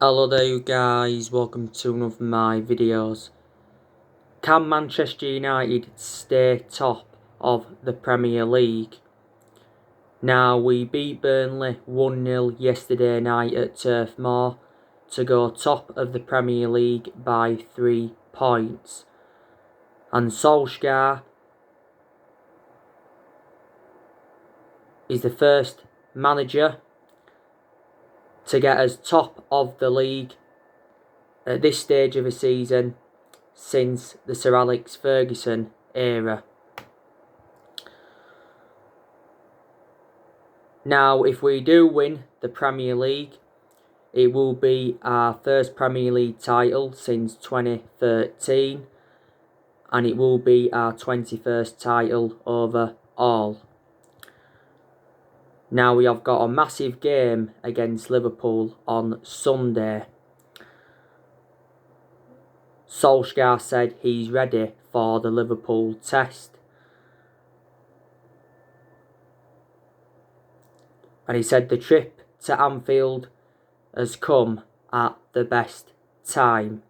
Hello there you guys, welcome to another of my videos. Can Manchester United stay top of the Premier League? Now, we beat Burnley 1-0 yesterday night at Turf Moor to go top of the Premier League by 3 points. And Solskjaer is the first manager to get us top of the league at this stage of the season since the Sir Alex Ferguson era. Now, if we do win the Premier League, it will be our first Premier League title since 2013, and it will be our 21st title overall. Now, we have got a massive game against Liverpool on Sunday. Solskjaer said he's ready for the Liverpool test. And he said the trip to Anfield has come at the best time.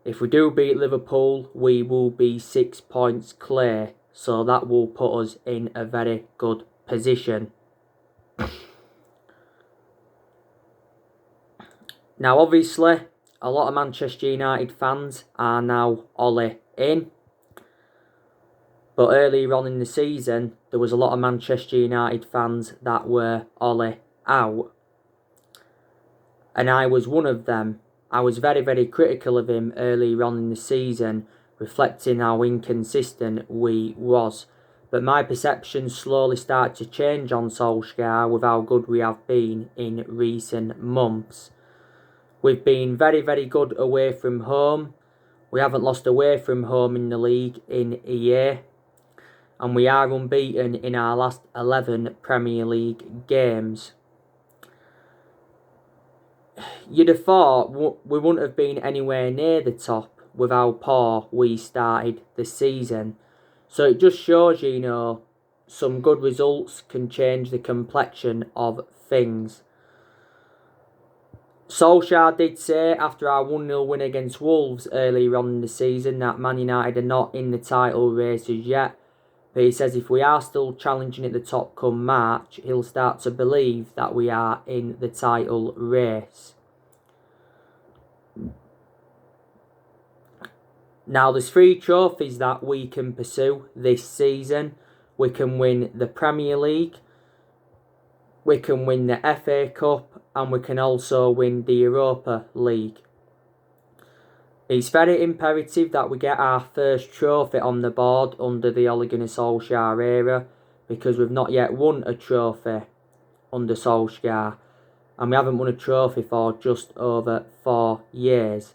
If we do beat Liverpool, we will be 6 points clear, so that will put us in a very good position. Now, obviously, a lot of Manchester United fans are now Ole in. But earlier on in the season, there was a lot of Manchester United fans that were Ole out. And I was one of them. I was very, very critical of him earlier on in the season, reflecting how inconsistent we was. But my perception slowly started to change on Solskjaer with how good we have been in recent months. We've been very, very good away from home. We haven't lost away from home in the league in a year. And we are unbeaten in our last 11 Premier League games. You'd have thought we wouldn't have been anywhere near the top with how poor we started the season. So it just shows you, some good results can change the complexion of things. Solskjaer did say after our 1-0 win against Wolves earlier on in the season that Man United are not in the title races yet. But he says if we are still challenging at the top come March, he'll start to believe that we are in the title race. Now, there's 3 trophies that we can pursue this season. We can win the Premier League, we can win the FA Cup, and we can also win the Europa League. It's very imperative that we get our first trophy on the board under the Ole Gunnar Solskjaer era, because we've not yet won a trophy under Solskjaer, and we haven't won a trophy for just over 4 years.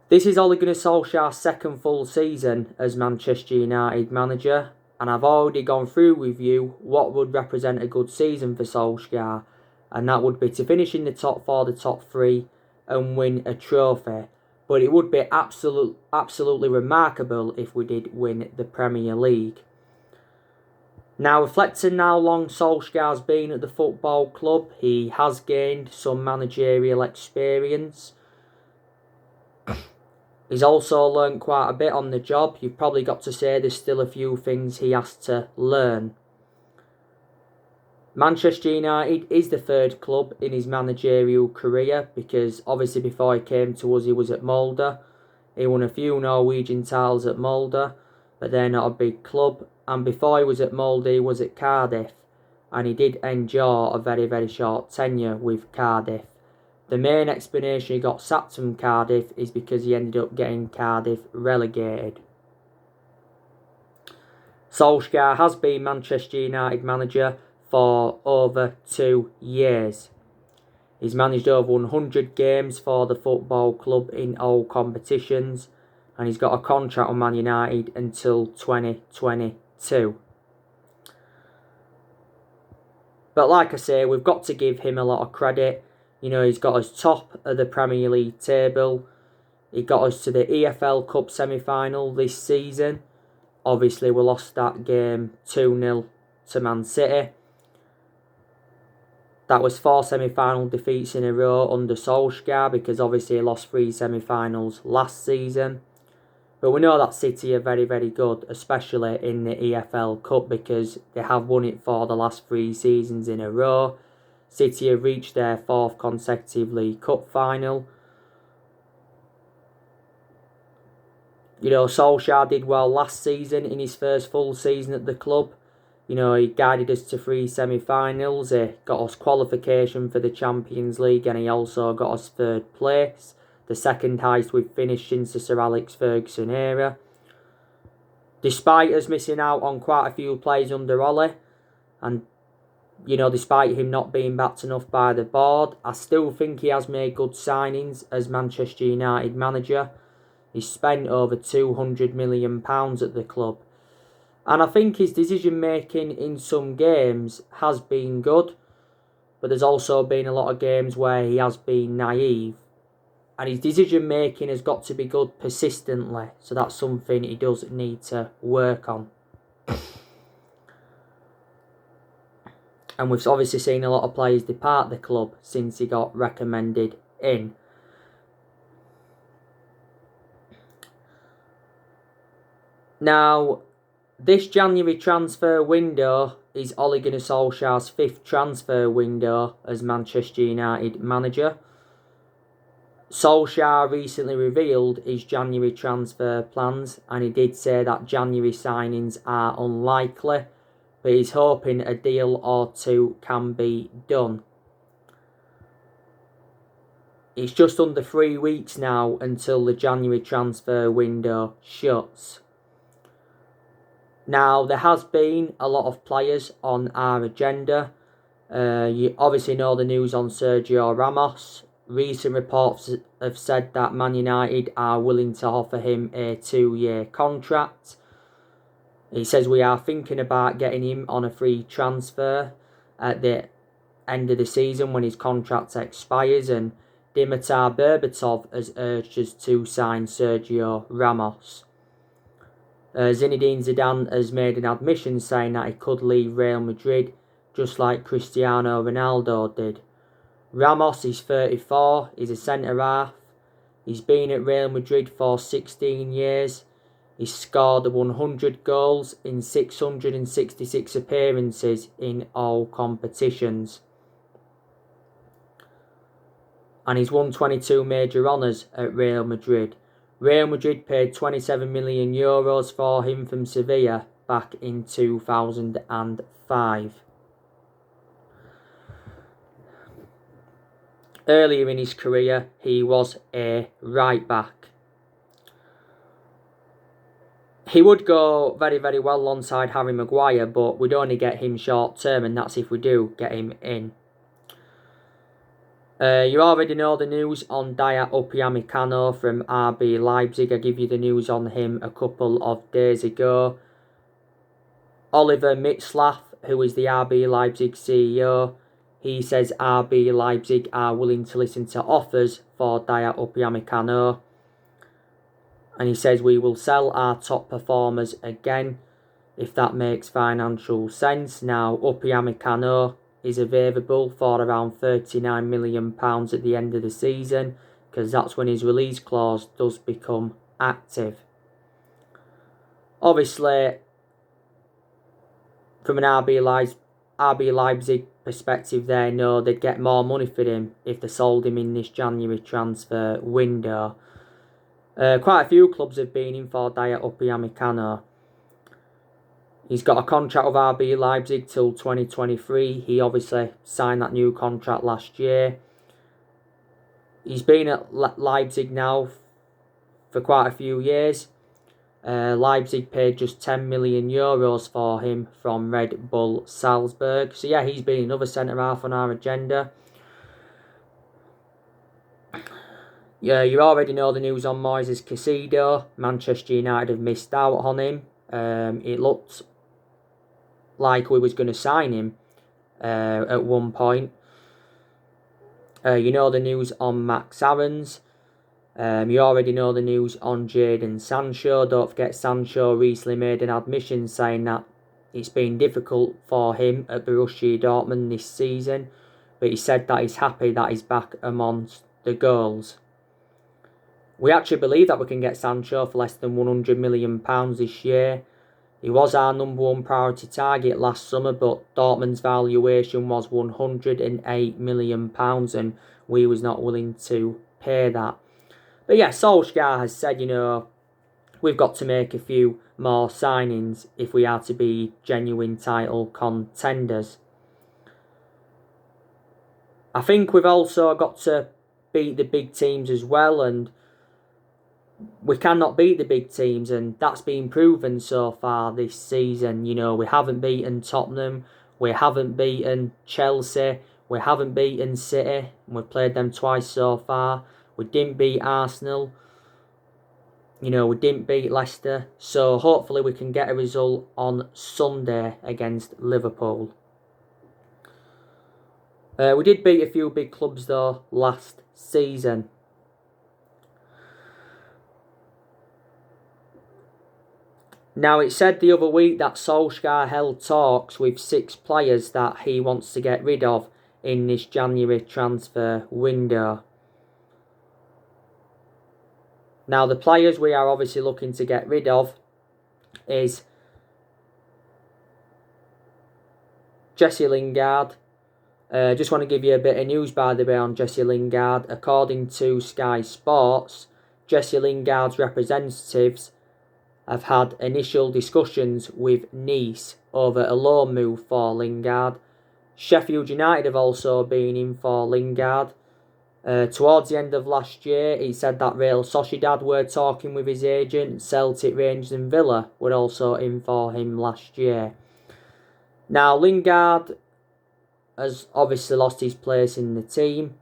This is Ole Gunnar Solskjaer's second full season as Manchester United manager, and I've already gone through with you what would represent a good season for Solskjaer, and that would be to finish in the top 4, the top 3, and win a trophy. But it would be absolutely remarkable if we did win the Premier League. Now, reflecting how long Solskjaer's been at the football club, he has gained some managerial experience. He's also learned quite a bit on the job. You've probably got to say there's still a few things he has to learn. Manchester United is the 3rd club in his managerial career, because obviously before he came to us he was at Molde. He won a few Norwegian titles at Molde, but they're not a big club. And before he was at Molde he was at Cardiff, and he did endure a very, very short tenure with Cardiff. The main explanation he got sacked from Cardiff is because he ended up getting Cardiff relegated. Solskjaer has been Manchester United manager for over 2 years. He's managed over 100 games for the football club in all competitions, and he's got a contract with Man United until 2022. But like I say, we've got to give him a lot of credit. He's got us top of the Premier League table. He got us to the EFL Cup semi-final this season. Obviously, we lost that game 2-0 to Man City. That was 4 semi-final defeats in a row under Solskjaer, because obviously he lost 3 semi-finals last season. But we know that City are very, very good, especially in the EFL Cup, because they have won it for the last 3 seasons in a row. City have reached their 4th consecutive League Cup final. You know, Solskjaer did well last season in his first full season at the club. You know, he guided us to 3 semi-finals. He got us qualification for the Champions League, and he also got us 3rd place, the second highest we've finished since the Sir Alex Ferguson era. Despite us missing out on quite a few players under Ole, and you know, despite him not being backed enough by the board, I still think he has made good signings as Manchester United manager. He's spent over £200 million at the club. And I think his decision making in some games has been good, but there's also been a lot of games where he has been naive. And his decision making has got to be good persistently, so that's something he does need to work on. And we've obviously seen a lot of players depart the club since he got recommended in. Now, this January transfer window is Ole Gunnar Solskjaer's 5th transfer window as Manchester United manager. Solskjaer recently revealed his January transfer plans, and he did say that January signings are unlikely, but he's hoping a deal or 2 can be done. It's just under 3 weeks now until the January transfer window shuts. Now, there has been a lot of players on our agenda. You obviously know the news on Sergio Ramos. Recent reports have said that Man United are willing to offer him a 2-year contract. He says we are thinking about getting him on a free transfer at the end of the season when his contract expires, and Dimitar Berbatov has urged us to sign Sergio Ramos. Zinedine Zidane has made an admission saying that he could leave Real Madrid just like Cristiano Ronaldo did. Ramos is 34, he's a centre-half. He's been at Real Madrid for 16 years. He's scored 100 goals in 666 appearances in all competitions. And he's won 22 major honours at Real Madrid. Real Madrid paid €27 million for him from Sevilla back in 2005. Earlier in his career, he was a right back. He would go very, very well alongside Harry Maguire, but we'd only get him short term, and that's if we do get him in. You already know the news on Dayot Upamecano from RB Leipzig. I gave you the news on him a couple of days ago. Oliver Mitzlaff, who is the RB Leipzig CEO, he says RB Leipzig are willing to listen to offers for Dayot Upamecano. And he says we will sell our top performers again if that makes financial sense. Now, Upamecano is available for around £39 million at the end of the season, because that's when his release clause does become active. Obviously, from an RB Leipzig perspective, they know they'd get more money for him if they sold him in this January transfer window. Quite a few clubs have been in for Dayot Upamecano. He's got a contract with RB Leipzig till 2023. He obviously signed that new contract last year. He's been at Leipzig now for quite a few years. Leipzig paid just €10 million for him from Red Bull Salzburg. So yeah, he's been another centre-half on our agenda. Yeah, you already know the news on Moises Caicedo. Manchester United have missed out on him. It looked like we was going to sign him at one point. You know the news on Max Aarons. You already know the news on Jadon Sancho. Don't forget, Sancho recently made an admission saying that it's been difficult for him at Borussia Dortmund this season but he said that he's happy that he's back amongst the goals. We actually believe that we can get Sancho for less than £100 million this year. He was our number one priority target last summer, but Dortmund's valuation was £108 million and we was not willing to pay that. But yeah, Solskjaer has said, we've got to make a few more signings if we are to be genuine title contenders. I think we've also got to beat the big teams as well, and we cannot beat the big teams, and that's been proven so far this season. We haven't beaten Tottenham, we haven't beaten Chelsea, we haven't beaten City, and we've played them twice so far. We didn't beat Arsenal, we didn't beat Leicester, so hopefully we can get a result on Sunday against Liverpool. We did beat a few big clubs though last season. Now, it said the other week that Solskjaer held talks with 6 players that he wants to get rid of in this January transfer window. Now, the players we are obviously looking to get rid of is Jesse Lingard. Just want to give you a bit of news, by the way, on Jesse Lingard. According to Sky Sports, Jesse Lingard's representatives have had initial discussions with Nice over a loan move for Lingard. Sheffield United have also been in for Lingard. Towards the end of last year, he said that Real Sociedad were talking with his agent. Celtic, Rangers and Villa were also in for him last year. Now, Lingard has obviously lost his place in the team.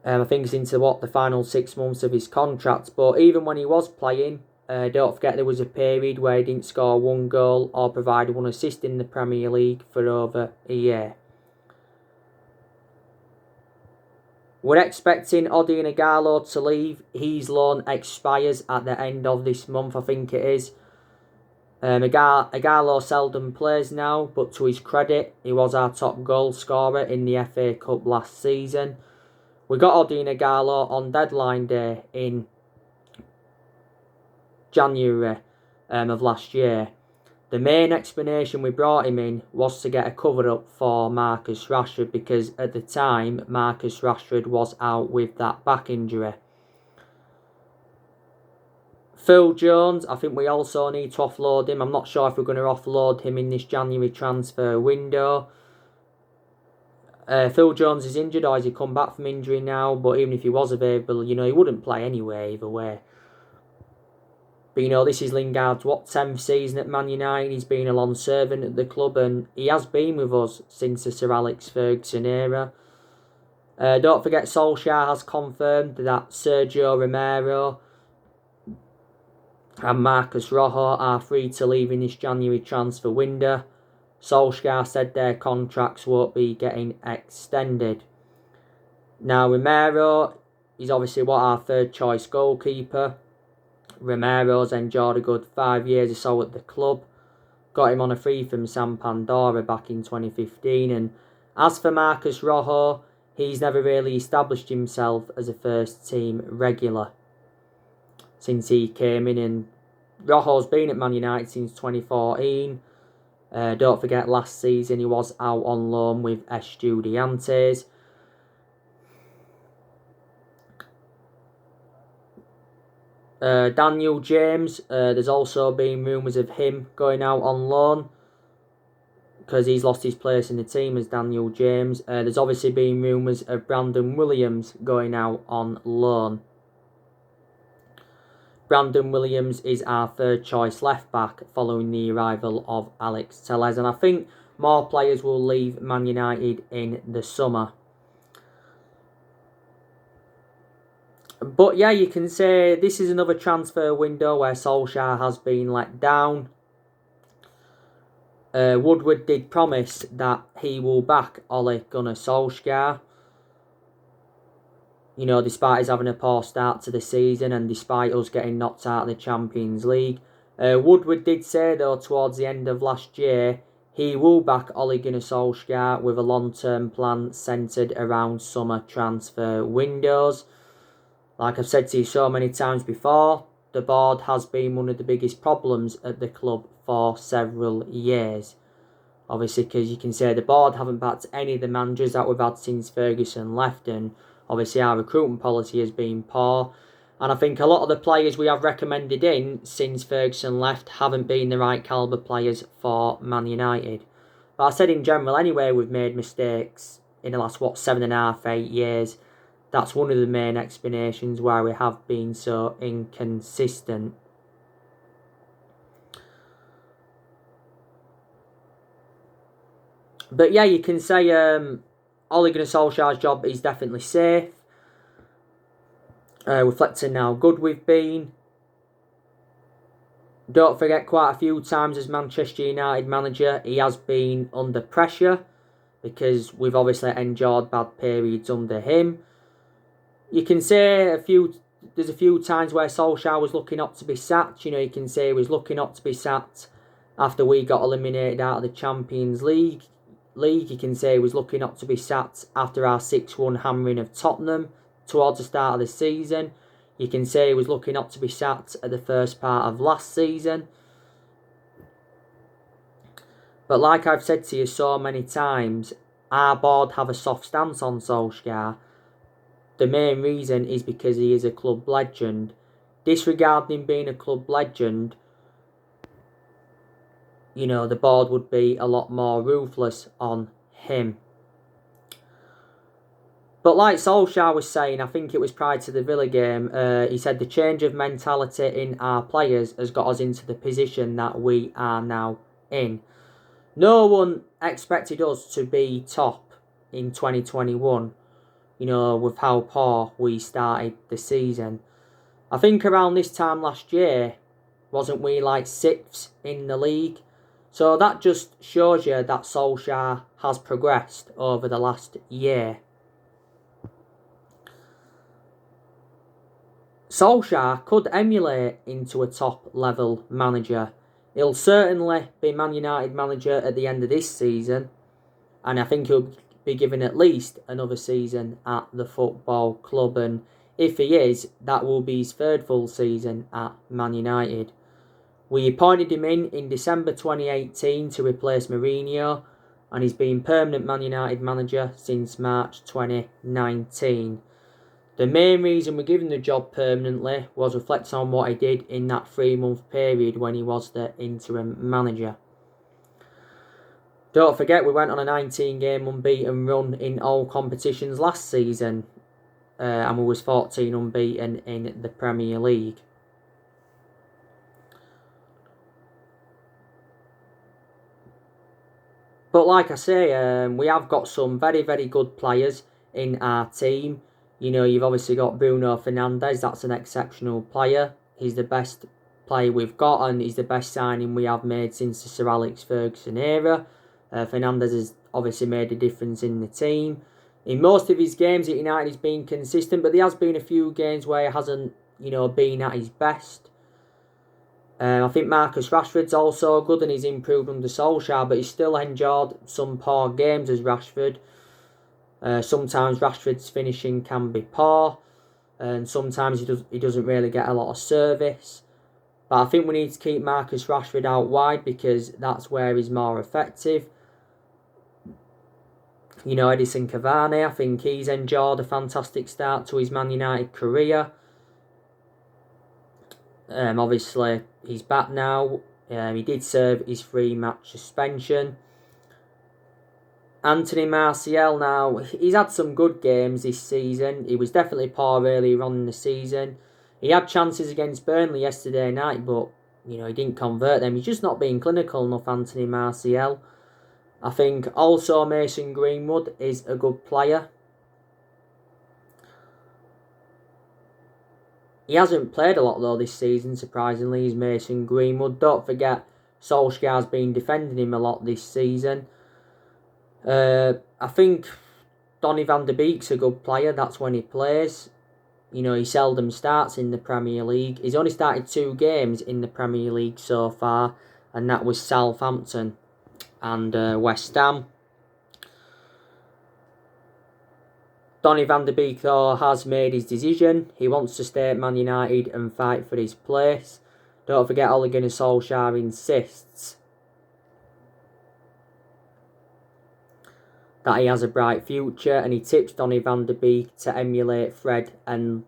I think it's into the final 6 months of his contract. But even when he was playing, don't forget there was a period where he didn't score 1 goal or provide 1 assist in the Premier League for over a year. We're expecting Odion Ighalo to leave. His loan expires at the end of this month, I think it is. Ighalo seldom plays now, but to his credit, he was our top goal scorer in the FA Cup last season. We got Odion Ighalo on deadline day in January of last year. The main explanation we brought him in was to get a cover-up for Marcus Rashford, because at the time, Marcus Rashford was out with that back injury. Phil Jones, I think we also need to offload him. I'm not sure if we're going to offload him in this January transfer window. Phil Jones is injured, or has he come back from injury now? But even if he was available, he wouldn't play anyway, either way. But this is Lingard's 10th season at Man United. He's been a long servant at the club, and he has been with us since the Sir Alex Ferguson era. Don't forget, Solskjaer has confirmed that Sergio Romero and Marcus Rojo are free to leave in this January transfer window. Solskjaer said their contracts won't be getting extended. Now, Romero is obviously our 3rd choice goalkeeper. Romero's enjoyed a good 5 years or so at the club. Got him on a free from San Pandora back in 2015. And as for Marcus Rojo, he's never really established himself as a first team regular since he came in. And Rojo's been at Man United since 2014. Don't forget, last season he was out on loan with Estudiantes. Daniel James, there's also been rumours of him going out on loan because he's lost his place in the team as Daniel James. There's obviously been rumours of Brandon Williams going out on loan. Brandon Williams is our 3rd choice left back following the arrival of Alex Telles, and I think more players will leave Man United in the summer. But yeah, you can say this is another transfer window where Solskjaer has been let down. Woodward did promise that he will back Ole Gunnar Solskjaer. Despite us having a poor start to the season and despite us getting knocked out of the Champions League. Woodward did say, though, towards the end of last year, he will back Ole Gunnar Solskjaer with a long-term plan centred around summer transfer windows. Like I've said to you so many times before, the board has been one of the biggest problems at the club for several years. Obviously, because you can say the board haven't backed any of the managers that we've had since Ferguson left, and obviously our recruitment policy has been poor. And I think a lot of the players we have recommended in since Ferguson left haven't been the right calibre players for Man United. But I said in general anyway, we've made mistakes in the last, 7.5, 8 years. That's one of the main explanations why we have been so inconsistent. But yeah, you can say Ole Gunnar Solskjaer's job is definitely safe. Reflecting how good we've been. Don't forget, quite a few times as Manchester United manager, he has been under pressure because we've obviously endured bad periods under him. You can say there's a few times where Solskjaer was looking up to be sacked. You can say he was looking up to be sacked after we got eliminated out of the Champions League. You can say he was looking up to be sacked after our 6-1 hammering of Tottenham towards the start of the season. You can say he was looking up to be sacked at the first part of last season. But like I've said to you so many times, our board have a soft stance on Solskjaer. The main reason is because he is a club legend. Disregarding him being a club legend, the board would be a lot more ruthless on him. But like Solskjaer was saying, I think it was prior to the Villa game, he said the change of mentality in our players has got us into the position that we are now in. No one expected us to be top in 2021, with how poor we started the season. I think around this time last year, wasn't we like 6th in the league? So that just shows you that Solskjaer has progressed over the last year. Solskjaer could emulate into a top level manager. He'll certainly be Man United manager at the end of this season, and I think he'll be given at least another season at the football club, and if he is, that will be his 3rd full season at Man United. We appointed him in December 2018 to replace Mourinho, and he's been permanent Man United manager since March 2019. The main reason we're giving the job permanently was reflecting on what he did in that 3-month period when he was the interim manager. Don't forget, we went on a 19-game unbeaten run in all competitions last season, and we was 14 unbeaten in the Premier League. But like I say, we have got some very, very good players in our team. You've obviously got Bruno Fernandes. That's an exceptional player. He's the best player we've got, and he's the best signing we have made since the Sir Alex Ferguson era. Fernandes has obviously made a difference in the team. In most of his games at United, he's been consistent, but there has been a few games where he hasn't, been at his best. I think Marcus Rashford's also good, and he's improved under Solskjaer, but he's still endured some poor games as Rashford. Sometimes Rashford's finishing can be poor, and sometimes he doesn't really get a lot of service. But I think we need to keep Marcus Rashford out wide because that's where he's more effective. Edinson Cavani, I think he's enjoyed a fantastic start to his Man United career. Obviously, he's back now. He did serve his 3-match suspension. Anthony Martial now, he's had some good games this season. He was definitely poor earlier on in the season. He had chances against Burnley yesterday night, but he didn't convert them. He's just not being clinical enough, Anthony Martial. I think also Mason Greenwood is a good player. He hasn't played a lot though this season, surprisingly, is Mason Greenwood. Don't forget, Solskjaer's been defending him a lot this season. I think Donny van der Beek's a good player. That's when he plays. He seldom starts in the Premier League. He's only started 2 games in the Premier League so far, and that was Southampton. and West Ham. Donny van de Beek, though, has made his decision. He wants to stay at Man United and fight for his place. Don't forget, Ole Gunnar Solskjaer insists that he has a bright future, and he tips Donny van de Beek to emulate Fred and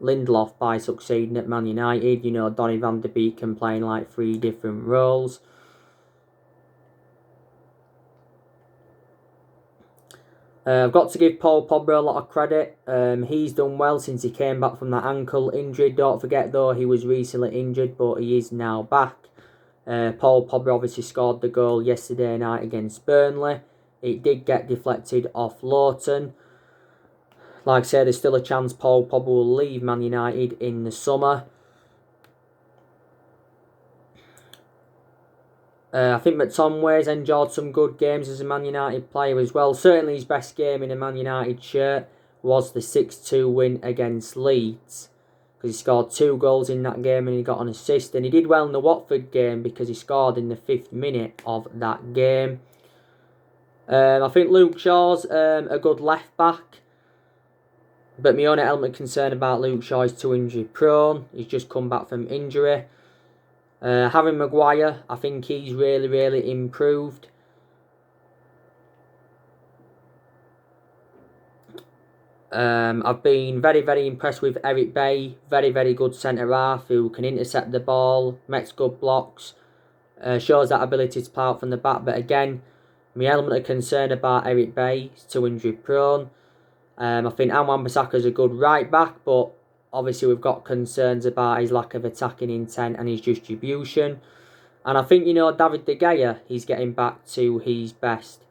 Lindelof by succeeding at Man United. You know, Donny van de Beek can play in like 3 different roles. I've got to give Paul Pogba a lot of credit. He's done well since he came back from that ankle injury. Don't forget, though, he was recently injured, but he is now back. Paul Pogba obviously scored the goal yesterday night against Burnley. It did get deflected off Lowton. Like I said, there's still a chance Paul Pogba will leave Man United in the summer. I think McTominay's enjoyed some good games as a Man United player as well. Certainly his best game in a Man United shirt was the 6-2 win against Leeds, because he scored 2 goals in that game and he got an assist. And he did well in the Watford game because he scored in the 5th minute of that game. I think Luke Shaw's a good left back, but my only element of concern about Luke Shaw is too injury prone. He's just come back from injury. Harry Maguire, I think he's really improved. I've been very impressed with Eric Bailly. Very good centre-half who can intercept the ball, makes good blocks, shows that ability to play out from the back. But again, my element of concern about Eric Bailly is too injury prone. I think Wan-Bissaka is a good right back, but obviously we've got concerns about his lack of attacking intent and his distribution. And I think, you know, David De Gea, he's getting back to his best.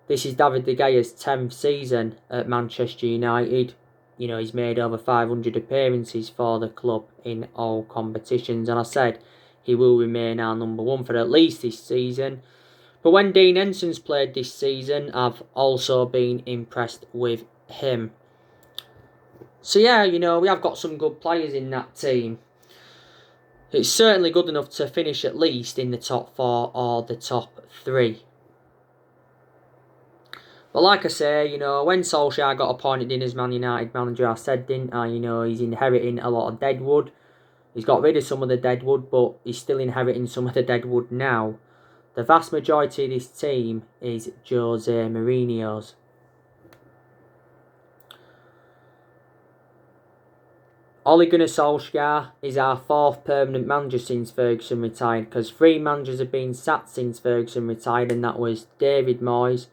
This is David De Gea's 10th season at Manchester United. You know, he's made over 500 appearances for the club in all competitions. And I said he will remain our number 1 for at least this season. But when Dean Henson's played this season, I've also been impressed with him. So yeah, you know, we have got some good players in that team. It's certainly good enough to finish at least in the top 4 or the top 3. But like I say, you know, when Solskjaer got appointed in as Man United manager, I said, didn't I, you know, he's inheriting a lot of deadwood. He's got rid of some of the deadwood, but he's still inheriting some of the deadwood now. The vast majority of this team is Jose Mourinho's. Ole Gunnar Solskjaer is our 4th permanent manager since Ferguson retired, because 3 managers have been sacked since Ferguson retired, and that was David Moyes,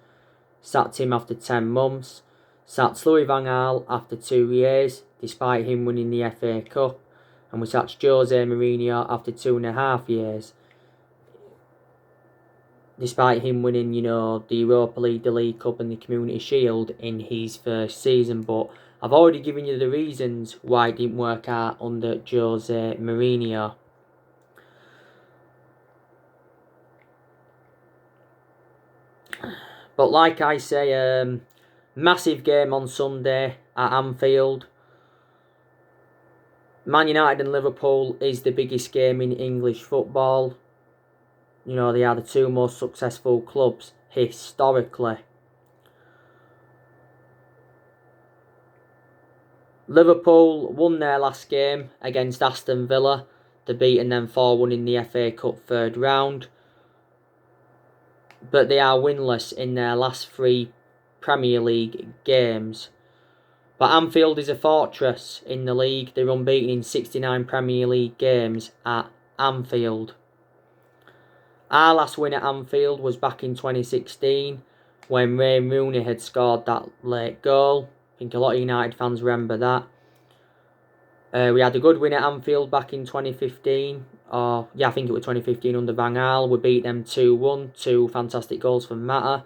sacked him after 10 months, sacked Louis van Gaal after 2 years, despite him winning the FA Cup, and we sacked Jose Mourinho after 2.5 years, despite him winning, you know, the Europa League, the League Cup and the Community Shield in his first season. But I've already given you the reasons why it didn't work out under Jose Mourinho. But like I say, massive game on Sunday at Anfield. Man United and Liverpool is the biggest game in English football. You know, they are the 2 most successful clubs historically. Liverpool won their last game against Aston Villa. They beaten them 4-1 in the FA Cup 3rd round. But they are winless in their last 3 Premier League games. But Anfield is a fortress in the league. They're unbeaten in 69 Premier League games at Anfield. Our last win at Anfield was back in 2016 when Wayne Rooney had scored that late goal. I think a lot of United fans remember that. We had a good win at Anfield back in 2015. I think it was 2015 under Van Gaal. We beat them 2-1. 2 fantastic goals from Mata.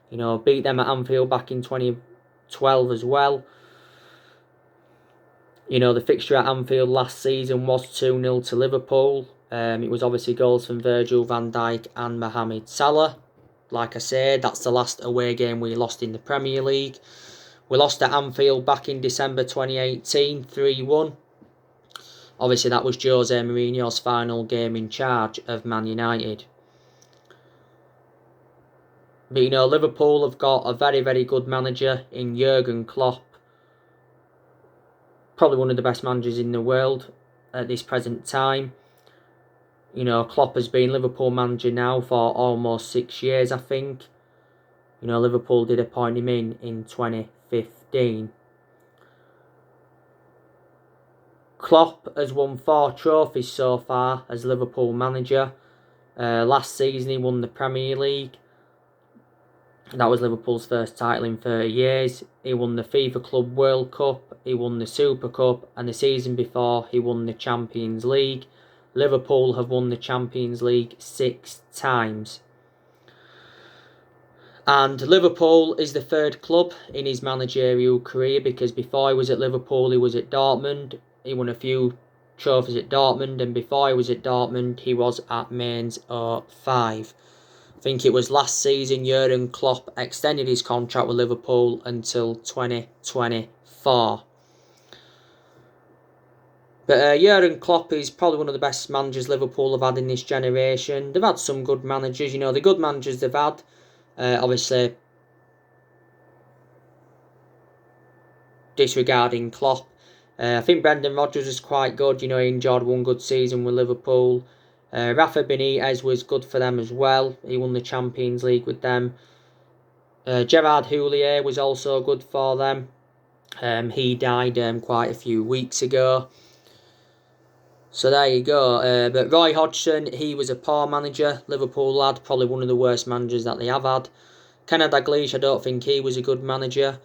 You know, beat them at Anfield back in 2012 as well. You know, the fixture at Anfield last season was 2-0 to Liverpool. It was obviously goals from Virgil van Dijk and Mohamed Salah. Like I said, that's the last away game we lost in the Premier League. We lost at Anfield back in December 2018, 3-1. Obviously, that was Jose Mourinho's final game in charge of Man United. But, you know, Liverpool have got a very, very good manager in Jurgen Klopp. Probably one of the best managers in the world at this present time. You know, Klopp has been Liverpool manager now for almost 6 years, I think. You know, Liverpool did appoint him in 2015. Klopp has won 4 trophies so far as Liverpool manager. Last season he won the Premier League. That was Liverpool's first title in 30 years. He won the FIFA Club World Cup, he won the Super Cup, and the season before he won the Champions League. Liverpool have won the Champions League 6 times. And Liverpool is the 3rd club in his managerial career, because before he was at Liverpool he was at Dortmund. He won a few trophies at Dortmund, and before he was at Dortmund he was at Mainz 05. I think it was last season Jurgen Klopp extended his contract with Liverpool until 2024. But Jurgen Klopp is probably one of the best managers Liverpool have had in this generation. They've had some good managers, you know, the good managers they've had. Obviously, disregarding Klopp. I think Brendan Rodgers was quite good, you know, he enjoyed one good season with Liverpool. Rafa Benitez was good for them as well. He won the Champions League with them. Gerard Houllier was also good for them. He died quite a few weeks ago. So there you go. But Roy Hodgson, he was a poor manager. Liverpool lad, probably one of the worst managers that they have had. Kenneth Dalglish, I don't think he was a good manager.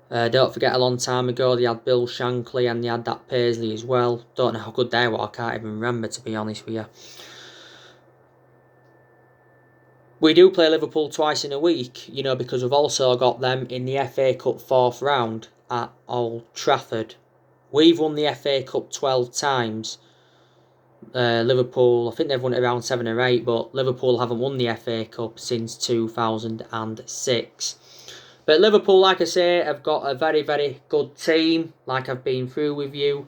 Don't forget, a long time ago they had Bill Shankly and they had that Paisley as well. Don't know how good they were, I can't even remember, to be honest with you. We do play Liverpool twice in a week, you know, because we've also got them in the FA Cup 4th round at Old Trafford. We've won the FA Cup 12 times. Liverpool, I think they've won it around 7 or 8, but Liverpool haven't won the FA Cup since 2006. But Liverpool, like I say, have got a very, very good team, like I've been through with you.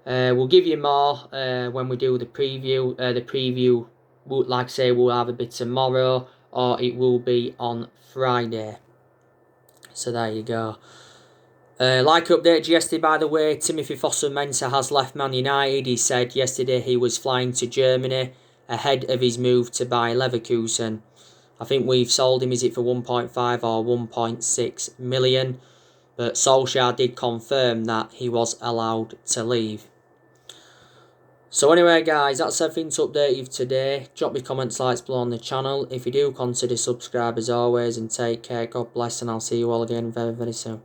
We'll give you more when we do the preview. The preview, like I say, will either be tomorrow or it will be on Friday. So there you go. Like update yesterday, by the way, Timothy Fosu-Mensah has left Man United. He said yesterday he was flying to Germany ahead of his move to Bayer Leverkusen. I think we've sold him, is it for 1.5 or 1.6 million? But Solskjaer did confirm that he was allowed to leave. So anyway guys, that's everything to update you today. Drop your comments, likes below on the channel. If you do, consider subscribe as always, and take care. God bless, and I'll see you all again very, very soon.